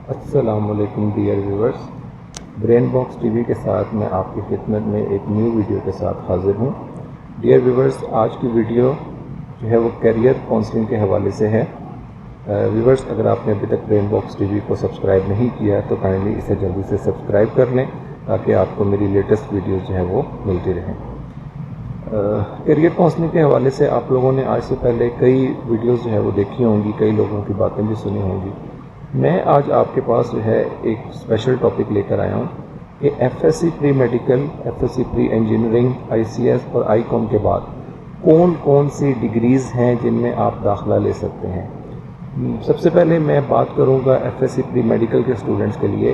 السلام علیکم dear viewers, brain box T V کے ساتھ میں آپ کی خدمت میں ایک نیو ویڈیو کے ساتھ حاضر ہوں۔ ڈیئر ویورز، آج کی ویڈیو جو ہے وہ کیریئر کاؤنسلنگ کے حوالے سے ہے۔ ویورز، اگر آپ نے ابھی تک برین باکس ٹی وی کو سبسکرائب نہیں کیا تو کائنڈلی اسے جلدی سے سبسکرائب کر لیں تاکہ آپ کو میری لیٹسٹ ویڈیوز جو ہے وہ ملتی رہیں۔ کیریئر کاؤنسلنگ کے حوالے سے آپ لوگوں نے آج سے پہلے کئی ویڈیوز جو ہے وہ دیکھی ہوں گی، کئی لوگوں کی باتیں بھی سنی ہوں گی۔ میں آج آپ کے پاس جو ہے ایک اسپیشل ٹاپک لے کر آیا ہوں کہ F S C pre medical, F S C pre engineering, I C S اور آئی کام کے بعد کون کون سی ڈگریز ہیں جن میں آپ داخلہ لے سکتے ہیں۔ سب سے پہلے میں بات کروں گا F S C pre medical کے اسٹوڈنٹس کے لیے۔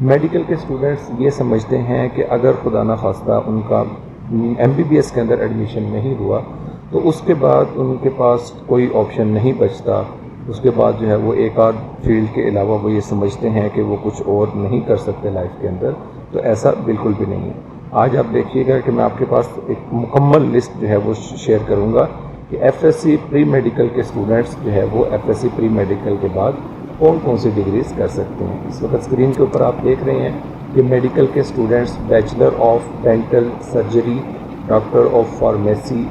میڈیکل کے اسٹوڈنٹس یہ سمجھتے ہیں کہ اگر خدا نخواستہ ان کا ایم بی بی ایس کے اندر ایڈمیشن نہیں ہوا تو اس کے بعد ان کے پاس کوئی آپشن نہیں بچتا۔ اس کے بعد جو ہے وہ ایک آدھ فیلڈ کے علاوہ وہ یہ سمجھتے ہیں کہ وہ کچھ اور نہیں کر سکتے لائف کے اندر، تو ایسا بالکل بھی نہیں ہے۔ آج آپ دیکھیے گا کہ میں آپ کے پاس ایک مکمل لسٹ جو ہے وہ شیئر کروں گا کہ F S C pre medical کے اسٹوڈنٹس جو ہے وہ F S C pre medical کے بعد کون کون سی ڈگریز کر سکتے ہیں۔ اس وقت اسکرین کے اوپر آپ دیکھ رہے ہیں کہ میڈیکل کے students bachelor of dental surgery, doctor of pharmacy,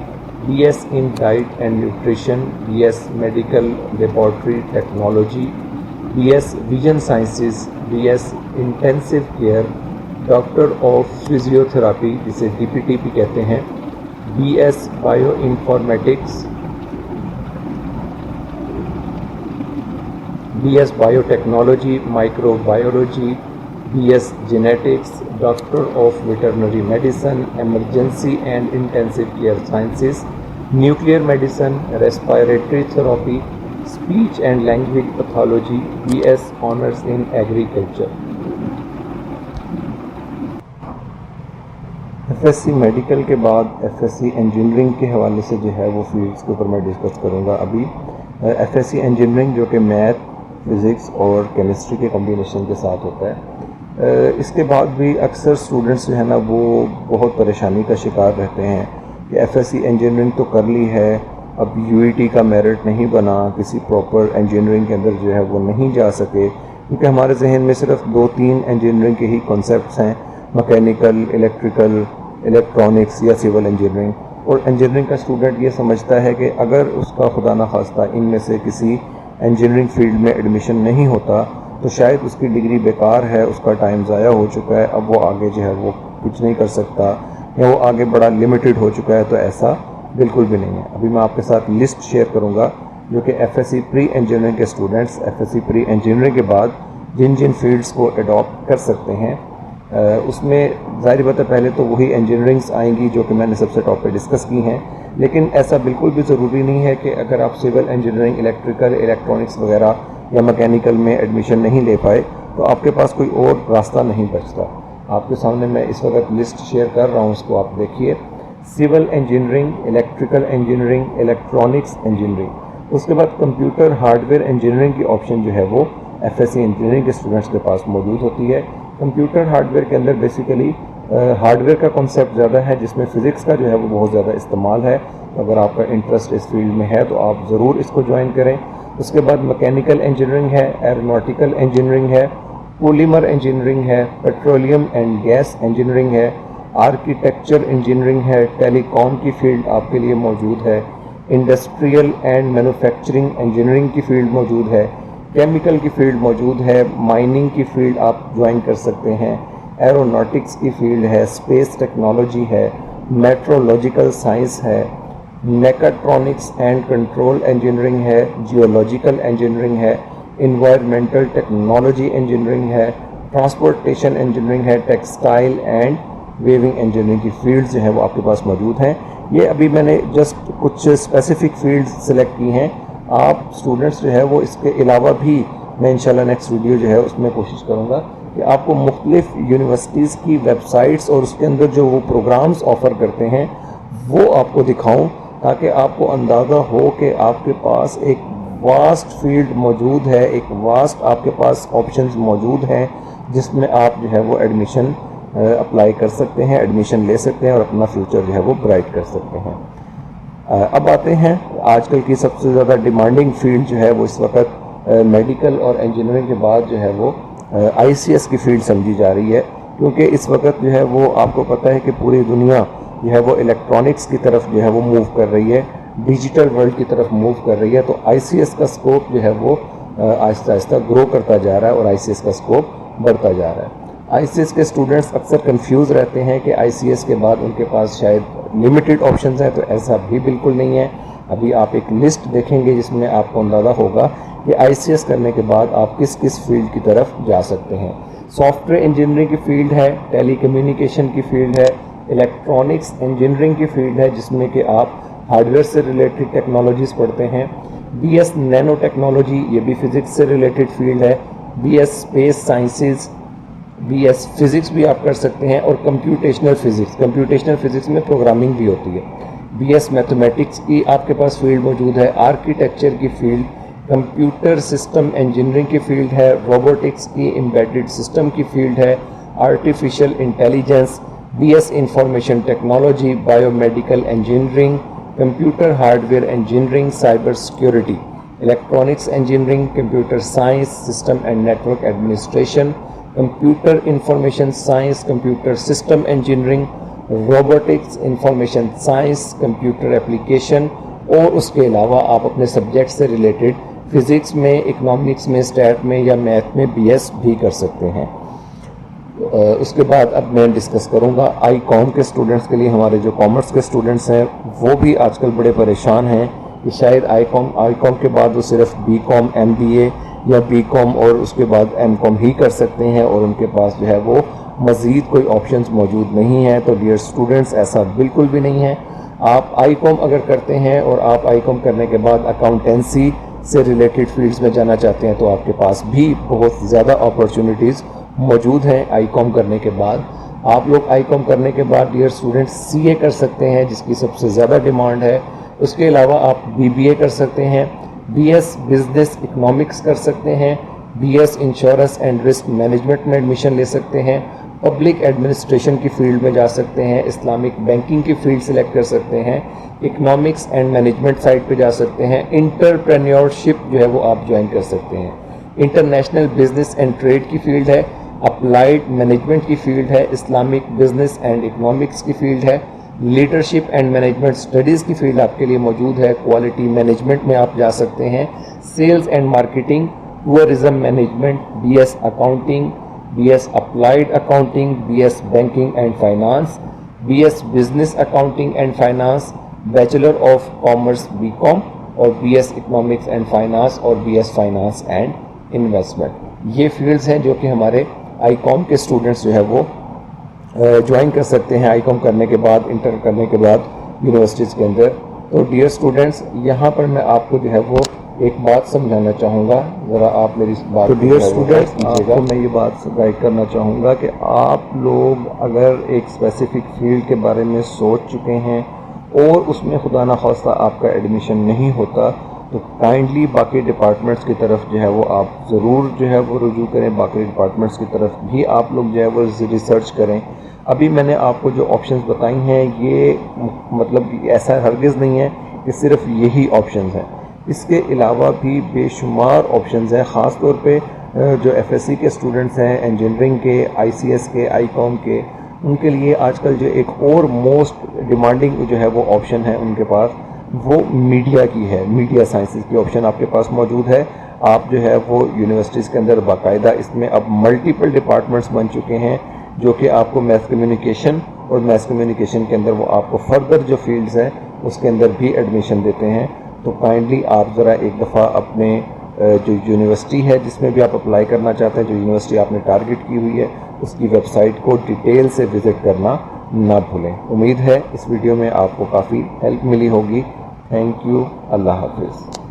B S in diet and nutrition, B S medical laboratory technology, B S vision sciences, B S intensive care, doctor of physiotherapy جسے D P T بھی کہتے ہیں، B S bioinformatics, B S biotechnology microbiology, B S genetics, doctor of veterinary medicine, emergency and intensive care sciences, nuclear medicine, respiratory therapy, speech and language pathology, B S honours in agriculture. F S C medical کے بعد F S C engineering کے حوالے سے جو ہے وہ fields کے اوپر میں ڈسکس کروں گا۔ ابھی ایف ایس سی انجینئرنگ جو کہ میتھ، فزکس اور کیمسٹری کے کمبینیشن کے ساتھ ہوتا ہے، اس کے بعد بھی اکثر اسٹوڈنٹس جو ہے نا وہ بہت پریشانی کا شکار رہتے ہیں کہ ایف ایس سی انجینئرنگ تو کر لی ہے، اب یو ای ٹی کا میرٹ نہیں بنا، کسی پراپر انجینئرنگ کے اندر جو ہے وہ نہیں جا سکے، کیونکہ ہمارے ذہن میں صرف 2-3 انجینئرنگ کے ہی کنسیپٹس ہیں، مکینیکل، الیکٹریکل، الیکٹرانکس یا سول انجینئرنگ، اور انجینئرنگ کا اسٹوڈنٹ یہ سمجھتا ہے کہ اگر اس کا خدا نخواستہ ان میں سے کسی انجینئرنگ فیلڈ میں ایڈمیشن نہیں ہوتا تو شاید اس کی ڈگری بیکار ہے، اس کا ٹائم ضائع ہو چکا ہے، اب وہ آگے جو ہے وہ کچھ نہیں کر سکتا یا وہ آگے بڑا لمیٹڈ ہو چکا ہے، تو ایسا بالکل بھی نہیں ہے۔ ابھی میں آپ کے ساتھ لسٹ شیئر کروں گا جو کہ F S C pre engineering کے students F S C pre engineering کے بعد جن جن فیلڈس کو اڈاپٹ کر سکتے ہیں۔ اس میں ظاہر بات ہے پہلے تو وہی انجینئرنگس آئیں گی جو کہ میں نے سب سے ٹاپ پہ ڈسکس کی ہیں، لیکن ایسا بالکل بھی ضروری نہیں ہے کہ اگر آپ سول انجینئرنگ، الیکٹریکل، الیکٹرانکس وغیرہ یا مکینیکل میں ایڈمیشن نہیں لے پائے تو آپ کے پاس کوئی اور راستہ نہیں بچتا۔ آپ کے سامنے میں اس وقت لسٹ شیئر کر رہا ہوں، اس کو آپ دیکھیے۔ Civil engineering, electrical engineering, electronics engineering, اس کے بعد کمپیوٹر ہارڈ ویئر انجینئرنگ کی آپشن جو ہے وہ ایف ایس سی انجینئرنگ کے اسٹوڈنٹس کے پاس موجود ہوتی ہے۔ کمپیوٹر ہارڈ ویئر کے اندر بیسیکلی ہارڈ ویئر کا کنسیپٹ زیادہ ہے، جس میں فزکس کا جو ہے وہ بہت زیادہ استعمال ہے۔ اگر آپ کا انٹرسٹ اس فیلڈ میں ہے تو آپ ضرور اس کو جوائن کریں۔ اس کے بعد مکینیکل انجینئرنگ ہے، ایروناٹیکل انجینئرنگ ہے، پولیمر انجینئرنگ ہے، پیٹرولیم اینڈ گیس انجینئرنگ ہے، آرکیٹیکچر انجینئرنگ ہے، ٹیلی کام کی فیلڈ آپ کے لیے موجود ہے، انڈسٹریل اینڈ مینوفیکچرنگ انجینئرنگ کی فیلڈ موجود ہے، کیمیکل کی فیلڈ موجود ہے، مائننگ کی فیلڈ آپ جوائن کر سکتے ہیں، ایروناٹکس کی فیلڈ ہے، اسپیس ٹیکنالوجی ہے، میٹرولوجیکل سائنس ہے، میکاٹرونکس اینڈ کنٹرول انجینئرنگ ہے، جیولوجیکل انجینئرنگ ہے، انوائرمنٹل ٹیکنالوجی انجینئرنگ ہے، ٹرانسپورٹیشن انجینئرنگ ہے، ٹیکسٹائل اینڈ ویونگ انجینئرنگ کی فیلڈز جو ہیں وہ آپ کے پاس موجود ہیں۔ یہ ابھی میں نے جسٹ کچھ اسپیسیفک فیلڈز سلیکٹ کی ہیں، آپ اسٹوڈنٹس جو ہے وہ اس کے علاوہ بھی میں انشاءاللہ نیکسٹ ویڈیو جو ہے اس میں کوشش کروں گا کہ آپ کو مختلف یونیورسٹیز کی ویب سائٹس اور اس کے اندر جو وہ پروگرامز آفر کرتے ہیں وہ آپ کو دکھاؤں، تاکہ آپ کو اندازہ ہو کہ آپ کے پاس ایک واسٹ فیلڈ موجود ہے، ایک واسٹ آپ کے پاس آپشنز موجود ہیں جس میں آپ جو ہے وہ ایڈمیشن اپلائی کر سکتے ہیں، ایڈمیشن لے سکتے ہیں اور اپنا فیوچر جو ہے وہ برائٹ کر سکتے ہیں۔ اب آتے ہیں آج کل کی سب سے زیادہ ڈیمانڈنگ فیلڈ جو ہے وہ اس وقت میڈیکل اور انجینئرنگ کے بعد جو ہے وہ ICS کی فیلڈ سمجھی جا رہی ہے، کیونکہ اس وقت جو ہے وہ آپ کو پتہ ہے کہ پوری دنیا جو ہے وہ الیکٹرانکس کی طرف جو ہے وہ موو کر رہی ہے، ڈیجیٹل ورلڈ کی طرف موو کر رہی ہے، تو ICS کا سکوپ جو ہے وہ آہستہ آہستہ گرو کرتا جا رہا ہے اور ICS کا سکوپ بڑھتا جا رہا ہے۔ ICS کے اسٹوڈنٹس اکثر کنفیوز رہتے ہیں کہ ICS کے بعد ان کے پاس شاید لمیٹڈ آپشنز ہیں، تو ایسا بھی بالکل نہیں ہے۔ ابھی آپ ایک لسٹ دیکھیں گے جس میں آپ کو اندازہ ہوگا کہ ICS کرنے کے بعد آپ کس کس فیلڈ کی طرف جا سکتے ہیں۔ سافٹ ویئر انجینئرنگ کی فیلڈ ہے، ٹیلی کمیونیکیشن کی فیلڈ ہے، الیکٹرانکس انجینئرنگ کی فیلڈ ہے جس میں کہ آپ ہارڈ ویئر سے ریلیٹڈ ٹیکنالوجیز پڑھتے ہیں، BS نینو ٹیکنالوجی یہ بھی فزکس سے ریلیٹڈ فیلڈ ہے، BS space sciences, BS physics بھی آپ کر سکتے ہیں، اور کمپیوٹیشنل فزکس میں پروگرامنگ بھی ہوتی ہے، BS میتھمیٹکس کی آپ کے پاس فیلڈ موجود ہے، آرکیٹیکچر کی فیلڈ، کمپیوٹر سسٹم انجینئرنگ کی فیلڈ ہے، روبوٹکس کی امبیڈڈ سسٹم کی فیلڈ ہے، artificial intelligence, BS information technology, bio medical engineering, computer hardware engineering, cyber security, electronics engineering, computer science, system and network administration, computer information science, computer system engineering, robotics, information science, computer application, اور اس کے علاوہ آپ اپنے subject سے related physics میں، economics میں، state میں یا میتھ میں BS بھی کر سکتے ہیں۔ اس کے بعد اب میں ڈسکس کروں گا ICOM کے اسٹوڈنٹس کے لیے۔ ہمارے جو کامرس کے اسٹوڈنٹس ہیں وہ بھی آج کل بڑے پریشان ہیں کہ شاید ICOM کے بعد وہ صرف BCom MBA یا BCom اور اس کے بعد MCom ہی کر سکتے ہیں، اور ان کے پاس جو ہے وہ مزید کوئی آپشنز موجود نہیں ہیں۔ تو ڈیئر اسٹوڈنٹس، ایسا بالکل بھی نہیں ہے۔ آپ ICOM اگر کرتے ہیں اور آپ ICOM کرنے کے بعد اکاؤنٹنسی سے ریلیٹڈ فیلڈز میں جانا چاہتے ہیں تو آپ کے پاس بھی بہت زیادہ اپرچونٹیز موجود ہیں ICOM کرنے کے بعد۔ آپ لوگ ICOM کرنے کے بعد ڈیئر اسٹوڈنٹس CA کر سکتے ہیں جس کی سب سے زیادہ ڈیمانڈ ہے۔ اس کے علاوہ آپ BBA کر سکتے ہیں، BS بزنس اکنامکس کر سکتے ہیں، BS insurance and risk management میں ایڈمیشن لے سکتے ہیں، پبلک ایڈمنسٹریشن کی فیلڈ میں جا سکتے ہیں، اسلامک بینکنگ کی فیلڈ سلیکٹ کر سکتے ہیں، اکنامکس اینڈ مینجمنٹ سائٹ پہ جا سکتے ہیں، انٹرپرینیورشپ جو ہے وہ آپ جوائن کر سکتے ہیں، انٹرنیشنل بزنس اینڈ ٹریڈ کی فیلڈ ہے، اپلائیڈ مینجمنٹ کی فیلڈ ہے، اسلامک بزنس اینڈ اکنامکس کی فیلڈ ہے، لیڈرشپ اینڈ مینجمنٹ اسٹڈیز کی فیلڈ آپ کے لیے موجود ہے، کوالٹی مینجمنٹ میں آپ جا سکتے ہیں، sales and marketing, tourism management, BS accounting, BS applied accounting, BS banking and finance, BS business accounting and finance, bachelor of commerce BCom، اور BS اکنامکس اینڈ فائنانس اور BS فائنانس اینڈ انویسٹمنٹ۔ یہ fields ہیں جو کہ ہمارے ICOM کے students جو ہے وہ جوائن کر سکتے ہیں ICOM کرنے کے بعد، انٹر کرنے کے بعد یونیورسٹیز کے اندر۔ تو ڈیئر اسٹوڈنٹس، یہاں پر میں آپ کو جو ہے وہ ایک بات سمجھانا چاہوں گا، ذرا آپ میری بات ڈیئر اسٹوڈنٹس، آپ کو میں یہ بات گائیڈ کرنا چاہوں گا کہ آپ لوگ اگر ایک اسپیسیفک فیلڈ کے بارے میں سوچ چکے ہیں اور اس میں خدا نخواستہ آپ کا ایڈمیشن نہیں ہوتا، تو کائنڈلی باقی ڈپارٹمنٹس کی طرف جو ہے وہ آپ ضرور جو ہے وہ رجوع کریں، باقی ڈپارٹمنٹس کی طرف بھی آپ لوگ جو ہے وہ ریسرچ کریں۔ ابھی میں نے آپ کو جو آپشنز بتائی ہیں یہ مطلب ایسا ہرگز نہیں ہے کہ صرف یہی آپشنز ہیں، اس کے علاوہ بھی بے شمار آپشنز ہیں، خاص طور پہ جو FSC کے اسٹوڈنٹس ہیں، انجینئرنگ کے، ICS کے، ICOM کے، ان کے لیے آج کل جو ایک اور موسٹ ڈیمانڈنگ جو ہے وہ آپشن ہے ان کے پاس، وہ میڈیا کی ہے، میڈیا سائنسز کی آپشن آپ کے پاس موجود ہے۔ آپ جو ہے وہ یونیورسٹیز کے اندر باقاعدہ اس میں اب ملٹیپل ڈپارٹمنٹس بن چکے ہیں جو کہ آپ کو میس کمیونیکیشن اور میس کمیونیکیشن کے اندر وہ آپ کو فردر جو فیلڈز ہیں اس کے اندر بھی ایڈمیشن دیتے ہیں۔ تو کائنڈلی آپ ذرا ایک دفعہ اپنے جو یونیورسٹی ہے جس میں بھی آپ اپلائی کرنا چاہتے ہیں، جو یونیورسٹی آپ نے ٹارگٹ کی ہوئی ہے، اس کی ویب سائٹ کو ڈیٹیل سے وزٹ کرنا نہ بھولیں۔ امید ہے اس ویڈیو میں آپ کو کافی ہیلپ ملی ہوگی۔ تھینک یو، اللہ حافظ۔